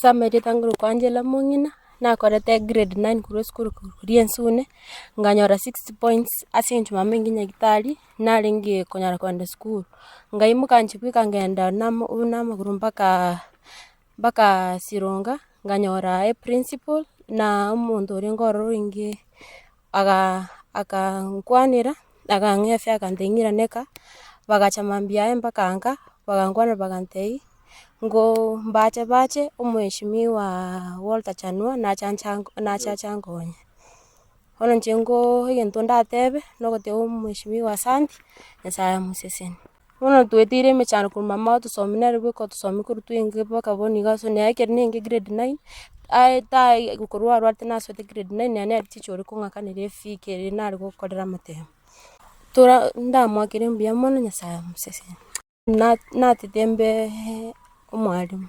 kipsomaniat anguru kwa Angela Mongina na korete grade 9 kuru school kurien sune nganyora 60 points asinju mamengi nyagitari na ringi konyara kwenda school ngaimuka nchipika ngenda nama kuru mpaka Sironga nganyora principal na umuntu uri ngoro ringi aka nkwanira akang'efya akantengira neka bagachamambia mpaka anga bagangwana bagantei ngo bache umheshimiwa Walter Chanua na chachangonya ono nchengo egento ndatebe nogote umheshimiwa Santi Nyasaye museseni ono twetire mechano ku mama tusomina ribwe ko tusomi kuru twinge baka boni gaso ne yake ninge grade 9 ai tai gukorwa rwate naso te grade 9 ne ne tichori ko ngakanire fike nari gukorera matemo tora ndamwakire mbia mono Nyasaye museseni na titembe umwalimu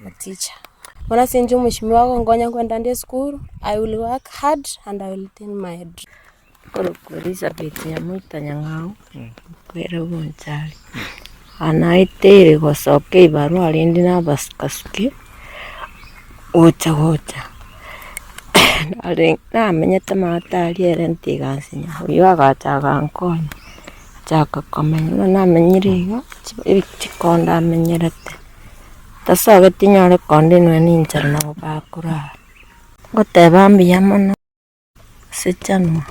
na teacher wana senjo mheshimiwa wangu ngonya kwenda ndio school. I will work hard and I will attain my dream. Elizabeth ya mwita nyang'au kwere bonchari anaitere gosoke ibaru alindi na baskasuke ocha na menyete matari erenti gansinya uyu agachaga nkonya chaka kamenya na menyirigo ibichikonda amenyerete tasaga tinyore konde no ninja no bakura goteba mbia mono sechanwa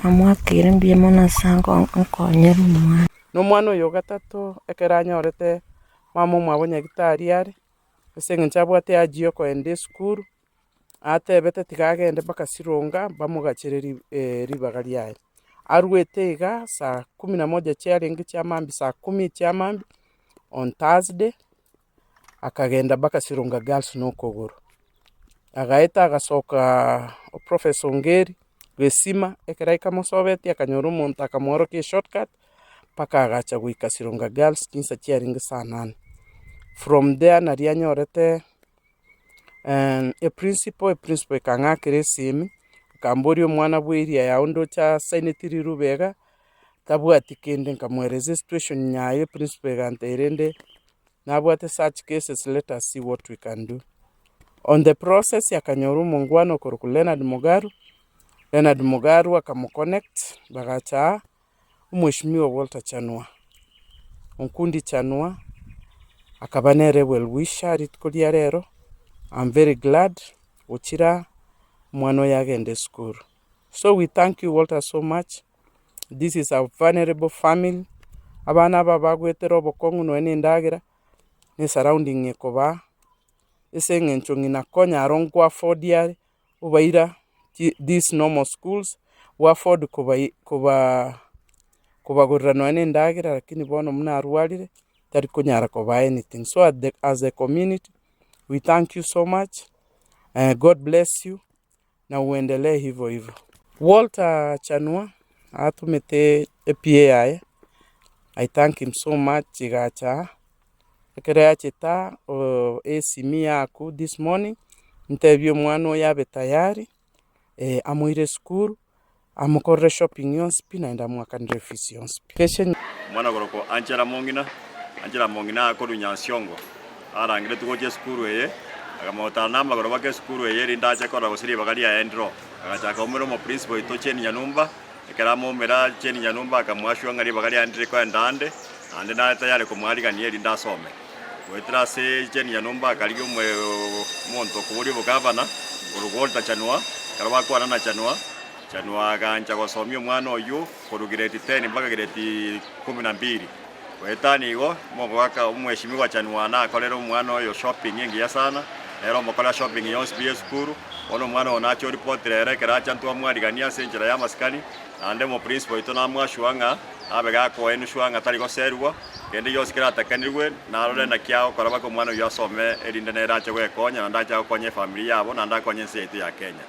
amwakire mbia mono sango nkonye rumwa no mwana uyu gatatu ekeranyorete mama mwabo nyagitari ari esenge nchabwate ajio ko ende school atebete tigagende mpaka Sironga bamugachireri ribagari ari arwetega saa 11 chiarengi chiamambi saa 10 chiamambi on Thursday akagenda mpaka Sironga Girls no kogoro agaeta agasoka Professor Ngeri Wesima ekeraika musobeti akanyora umuntu akamworoke shortcut paka agacha guika Sironga Girls kinsa chiaringi saa 8 from there narianyorete a principal kang'akire simi kambori omwana bwiria yaundo cha sanitary rubega tabwati kende nkamwereze situation nyayo principal ganterende nabwate such cases, let us see what we can do on the process. Yakanyora mungwano ku Leonard Mugaru akamconnect bagacha umheshimiwa Walter Chanua unkundi Chanua akabanere well wisher itkulia rero. I'm very glad uchira mwano yagende school. So we thank you Walter so much. This is a vulnerable family. Abana babagwetero bokongu no endagira ni surrounding ekoba esenge nchongina konya arongwa afford yari ubaira these normal schools wa afford kuba gorra no endagira lakini bono muna arwalire tari konyara koba anything. So as a community we thank you so much. God bless you na uendelee hivyo hivyo. Walter Chanua atumete APA. I thank him so much. Igacha ekerea chita esimi yaku this morning interview mwana yabe tayari amuire school amukorre shopping yonspi na enda mwakandire fees yonspi keshen mwana goroko Angela Mongina akoru nyansiongo arangire tugoje school eye akamota namba goroba ke school eye rinda cha kora gosiri bagari ya endro agachaka umero mo principal itocheni nyanyumba ekeramo mera cheni nyanyumba akamwashwa ngari bagari ya ndire kwa ndande ande na tayari kumwalika niye rinda some wetra se cheni nyanyumba akaliyo monto kuburi bugavana urugolta Chanua karaba kwa na Chanua gancha gosomio mwana oyu koru grade 10 mpaka grade 12 wetani igo mogo waka umheshimiwa Chanua na akolera mwana oyo shopping yengi ya sana ero mokola shopping yonse bs kuru ono mwana onacho report rere keracha ntu amwarigania senjera ya maskani ande mo principal itona mwashwanga abega ko enu shwanga tari go serwa kende yose kera takanirwe na rore na kyao koraba ko mwana oyo asome erinde na eracha gwe konya na ndacha konye familia yabo na ndakonye state ya Kenya.